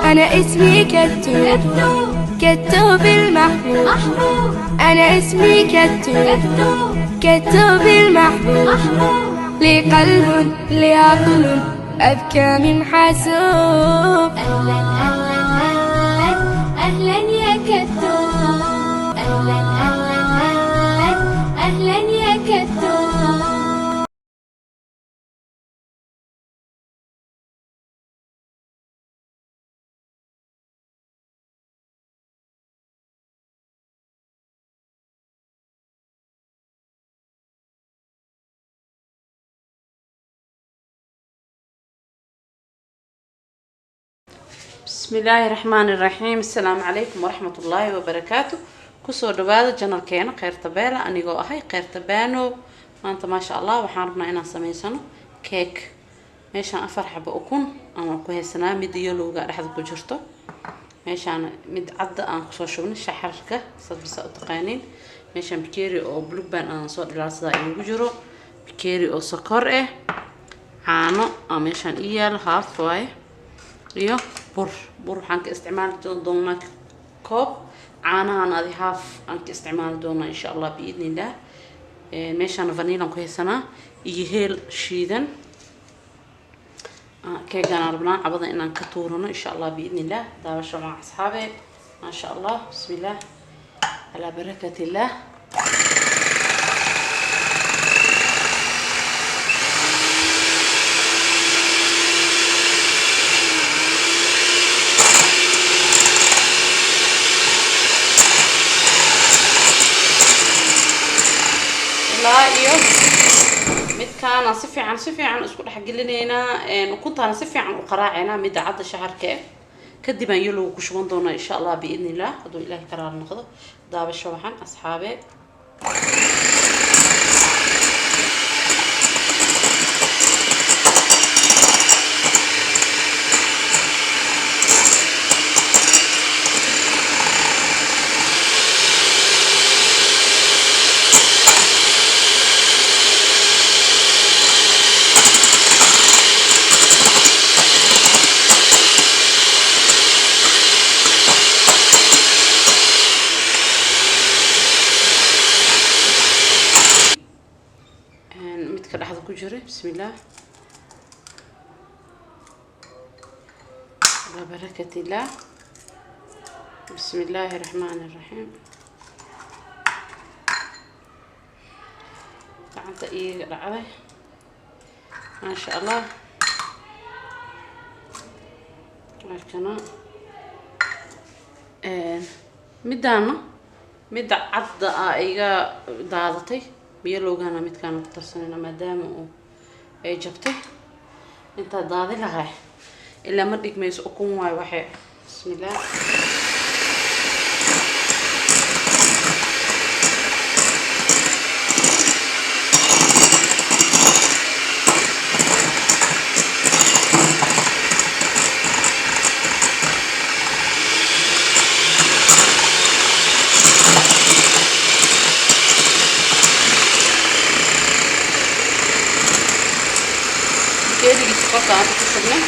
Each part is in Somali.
أنا اسمي كتو، كتو بالمحبوب. أنا اسمي كتو، كتو بالمحبوب. لي قلب لي عقل أذكى من حاسوب. أهلا أهلا أهلا أهلا يا كتو، أهلا أهلا أهلا أهلا يا كتو. بسم الله الرحمن الرحيم. السلام عليكم ورحمة الله وبركاته. كسو دبادة جنر كينا خير تبالا أنيقو أهي خير تبانو. ما أنت ما شاء الله وحاربنا إنا سميسانو كيك ميشان أفر حبا أكون أنا كوهي سنة ميد يولو قاعد أحد كجرتو ميشان ميد عد أنا خصو شغني شحركة صد بسا أتقانين ميشان بكيري أو بلوبان أنا صوت للعصدا إيو جرو بكيري أو سكر إيه عانو ميشان إيال هاف واي iyo bur waxaan ka isticmaali doonaa koob caanahan adi haaf aan ka isticmaali doonaa insha Allah biidnillah. meeshaan vanilla ku haysanaa iyo heel shiidan keegan arbnaan cabada inaan ka tuurano insha Allah biidnillah. daawasho ma asxaabe ma sha Allah bismillah ala barakatillah. iyo midkaana si fiican isku dhex gelinayna ukuntaana si fiican u qaraacayna mid cadda shaharka kadib aan yelo ku shuban doona insha Allah biidnillah haduu Ilaahay karaar noqdo. daabasho waxaan asxaabe بسم الله على بركة الله. بسم الله الرحمن الرحيم. تعال إيه رعاي ما شاء الله عشان مدانا مد عض إيجا ضادتي بيلوجانا مد كانوا ترسلنا مدام ay jabtay inta daadi lahay ila ma dhigmayso ukun way waxe bismillah. كيري السكر عندك كسرنا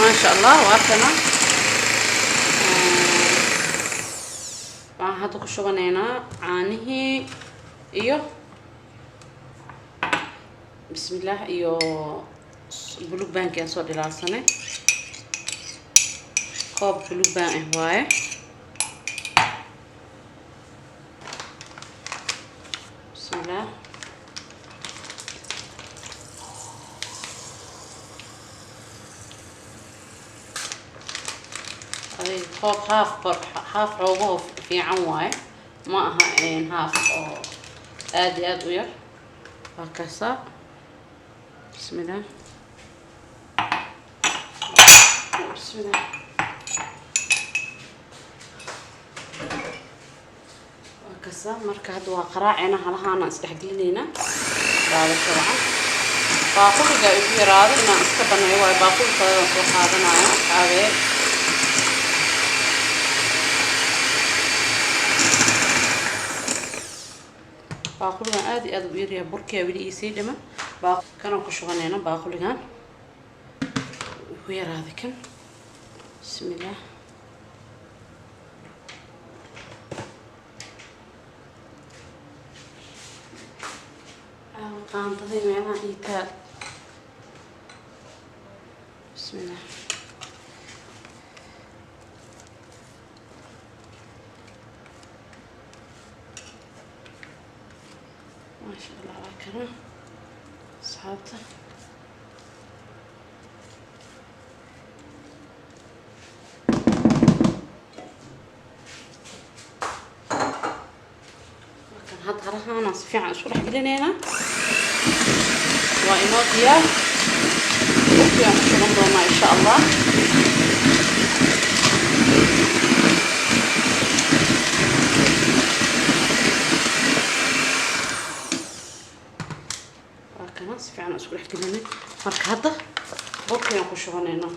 ما شاء الله. واركنا هذا كشوفنا عنه إيوه بسم الله إيوه بلوك بان كان صار للعصنة كوب بلوك بان هواي بسم الله. كوب haaf xoogo fiican waaye ma aha haaf oo aad iyo aad u yar وهكذا بسم الله بسم الله وهكذا marka hadda waa qaraacina halahaana isdhexgelinayna daadasho wacan baaquliga ay ku yaraado inaan iska baneeyo waa baaquli kale oo soo qaadanaya caawee باقولنا عادي أدو يريها بركة ولي يصير لما كانوا كشغلنا باقولنا ويا هذا كم بسم الله قانطة معنا إيتال بسم الله ما شاء الله على كرم صحابته لكن هاد هلها ناس في عن شو راح قلنا هنا وإيموجيا وفي عن شو نضرنا إن شاء الله في عنا أسبوع حكي لنا مرك هذا بوكي نخشوا هنا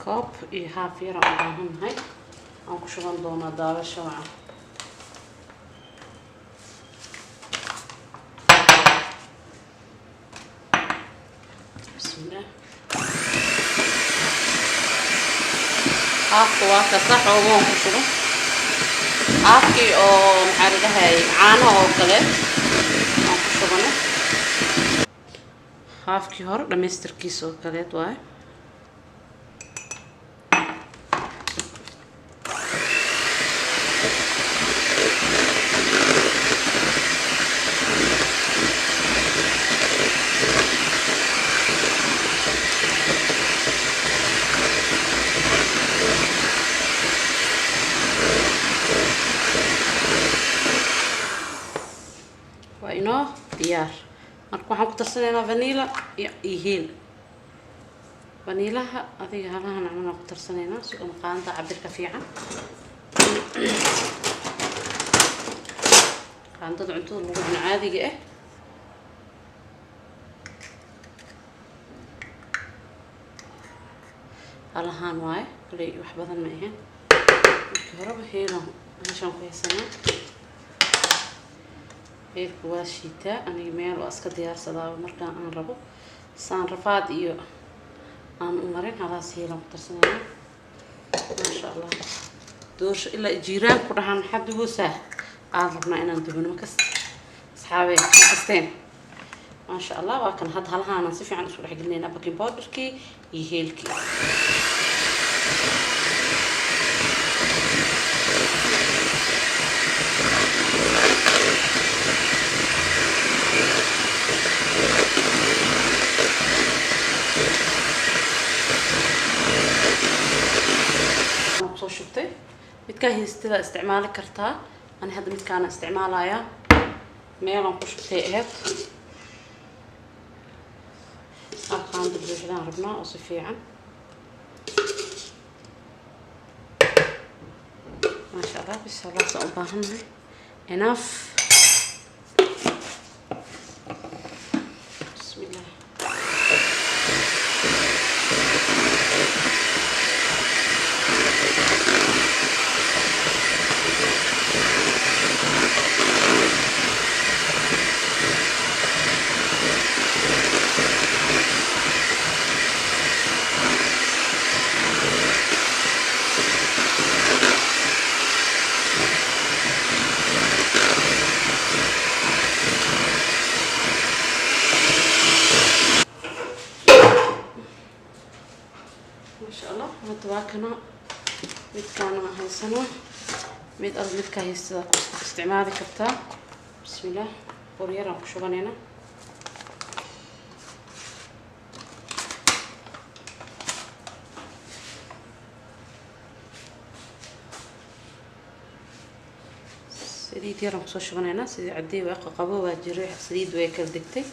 كوب إيها في رمضان هاي نخشوا دونا دار الشوعة بسم الله haafka waa ka sax oo waan ku shubo haafkii oo maxaa la dhahay caano oo kale waan ku shubano haafkii hore dhamaystirkiisa oo kaleed waaye وإنه ديار مركو حن كترسلنا فانيلا يهيل فانيلا هذه هلا نعملها كترسلنا سوق مقانطة عبد الكفيعة قانطة عنتو اللي عادي إيه هلا هان واي كلي وحبذا ما إيه الكهرباء هيلا عشان كويسنا heerku waa shiitaa aniga meel waa iska diyaarsadaa markaan aan rabo saan rafaad iyo aan u marin hadaas heelan ku tarsanaya maasha allah doorsho ilaa jiiraan ku dhahan xad hoosa aan rabnaa inaan dubno markas asxaabey kasteen maasha allah waa kan had halahaana si fiican isku dhex gelinayna baking powderkii iyo heelkii شفتي midkaan haystada isticmaali kartaa ani hadda midkaan isticmaalaya meelan ku shubtay ahayd aqaan dibadaan rabnaa oo si fiican ma sha Allah bisalaas u baahanahay enough bismillah واكنا midkaan haysano mid aad midka haystada ku isticmaali kartaa bismillaah qoriyaan ku shubanayna saliid yar aan kusoo shubanaynaa sidii cadday waa qabo waa jiray saliid way kala degtay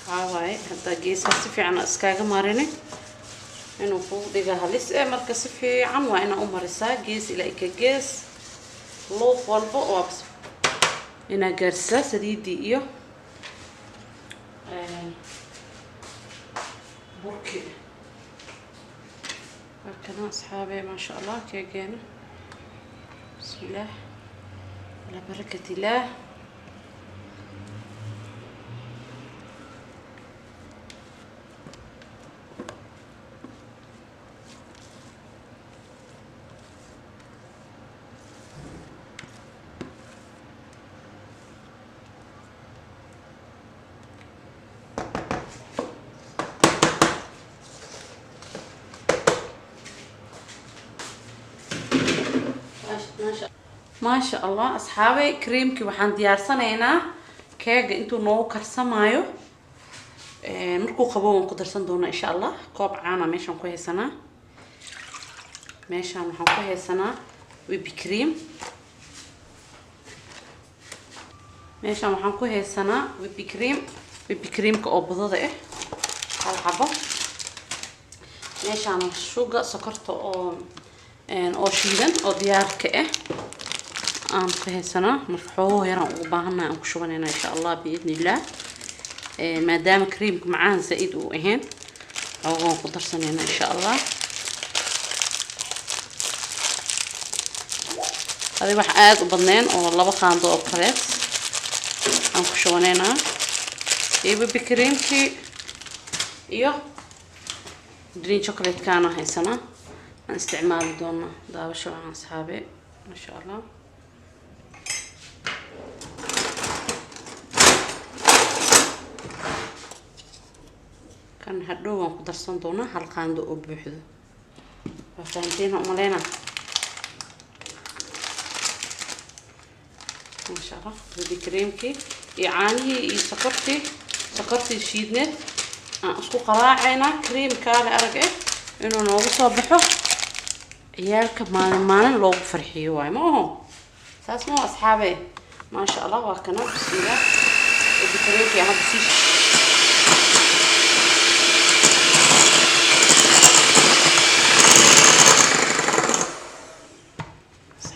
هاي هذا جيس هسفي عن أسكاج ماريني إنه فوق دقها لسه مركز سفي عن وأنا أمرسا جيس إلى إكجيس لوف والبو وابس هنا جرسة سديدي إيو بوكي هكذا أصحابي ما شاء الله كيجينا بسم الله على بركة الله ما شاء الله أصحابي كريمكي وحن ديارسانينا كيك انتو نو كرسمايو مركو قبوون قدرسان دونا إن شاء الله كوب عانا ميشان كوهي سنة ميشان وحن كوهي سنة ويبي كريم ميشان وحن كوهي سنة ويبي كريم كأو بضاضة هالحبة ميشان الشوقة سكرته أو شيدن أو ديار كأه aan ku heysana marka xoogo yaraan ugu baahanaa aan ku shubanayna insha Allah biidni Allah maadaama creamka macaan zaid uu ahayn xoogo ku darsanayna insha Allah hadi wax aad u badneen oo laba qaando oo kale aan ku shubanayna bi creamki iyo green chocolate kana haysana aan isticmaali doona daawasho aan asxaabe ma sha Allah كان هدوه وقدرسان دونا هالقان دو بوحدو فهمتين أمالينا ما شاء الله بدي كريمكي يعاني سكرتي شيدنت اسكو قراعينا كريم كالي أرقع إنو نوغو صبحو عيالك مالن لوغو فرحيو واي ما هو ساسمو أصحابي ما شاء الله واكنا بسم الله بدي كريمكي أنا بسيش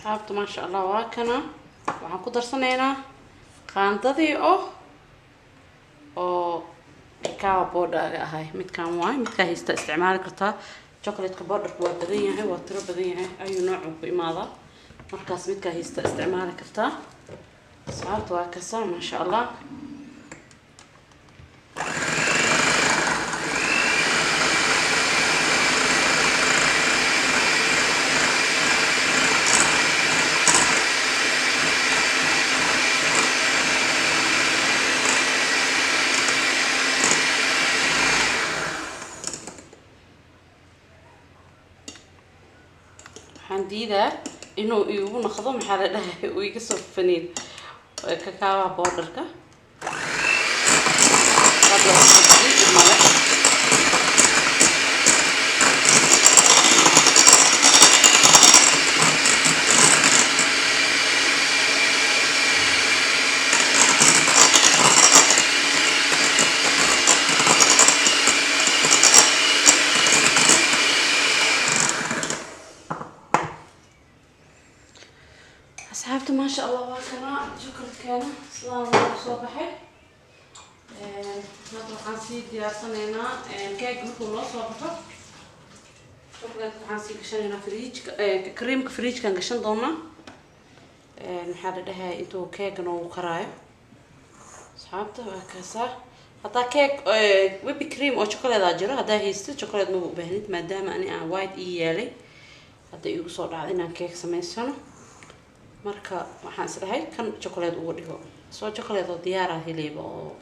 أصحابته ما شاء الله واكنا وعن قدر صنينا قانددي أو كاو بودر هاي مت كان واي مت كان هيست استعمال كرتا شوكولاتة بودر وبدية هاي وتر بدية هاي أي نوع بإماضة مركز مت كان هيست استعمال كرتا أصحابته واكسر ما شاء الله حنديدا إنه يبون خضم حالة ويقصف فنين كاكاو بودركا قبل الملح أصحابته ما شاء الله واكنا شكرا كان سلام عليكم صباحي هذا حنسيد يا صنينا كيك مثل الله صباحه شكرا حنسيد قشنا فريج كريم فريج كان قشن دونا نحدد هاي انتو كيك نو كراي أصحابته وكسا حتى كيك ويبي كريم أو شوكولاتة جرا هذا هيست شوكولاتة مو بهنت ما دام أنا وايد إيالي هذا يوصل علينا كيك سميسونه marka waxaan isleeyahay kan chocolate ugu dhigo soo chocolate oo diyaar ah hilib oo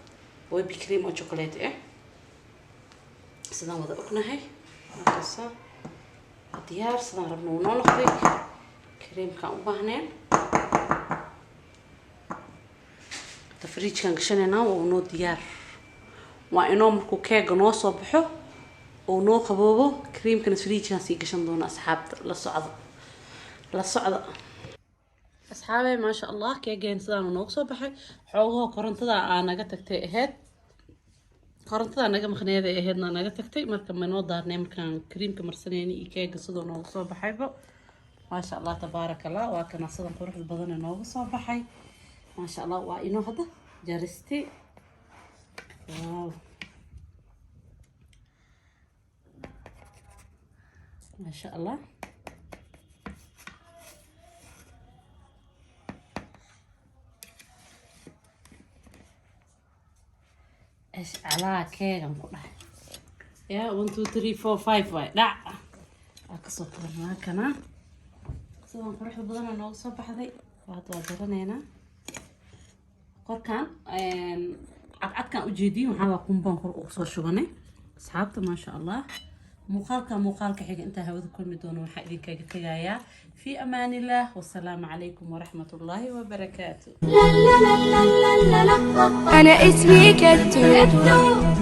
whipped cream oo chocolate sidaan wada ognahay markaas diyaar sidaan rabno uu noo noqday kareemkaan u baahneen fridge-kan gashanayna waa noo diyaar waa inoo markuu keega noo soo baxo oo noo qaboobo kareemkan fridge-kan sii gashan doona asxaabta la socda asxaabay ma sha Allah keegeen sidaan noogu soo baxay xoogaha korontada aan naga tagtay ahayd korontada naga maqneeda ahaydna naga tagtay marka ma noo daarnay markaan kareemka marsanayni iyo keega sidoo noogu soo baxayba ma sha Allah tabarakallah waa kana sidan qurux badan noogu soo baxay ما شاء الله وإنه هذا جرستي واو ما شاء الله ايش على كيك نقول يا 1 2 3 4 5 واي لا اكسو كنا كنا سوى قرح بدنا نوصل صباح ذي وهذا korkaan cadcadkan ujeediin waxaa waa qumbaan kor ugu soo shubanay asxaabta ma sha Allah muuqaalka xiga inta hawada kulmi doono waxaa idinkaga tagayaa fi amaanillah wassalaamu calaykum waraxmatullaahi wabarakaatu أنا اسمي كتو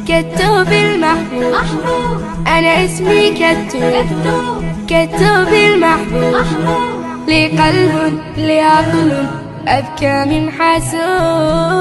كتو بالمحبوب أنا اسمي كتو بالمحبوب لي قلب لي عقل أذكى من حاسوب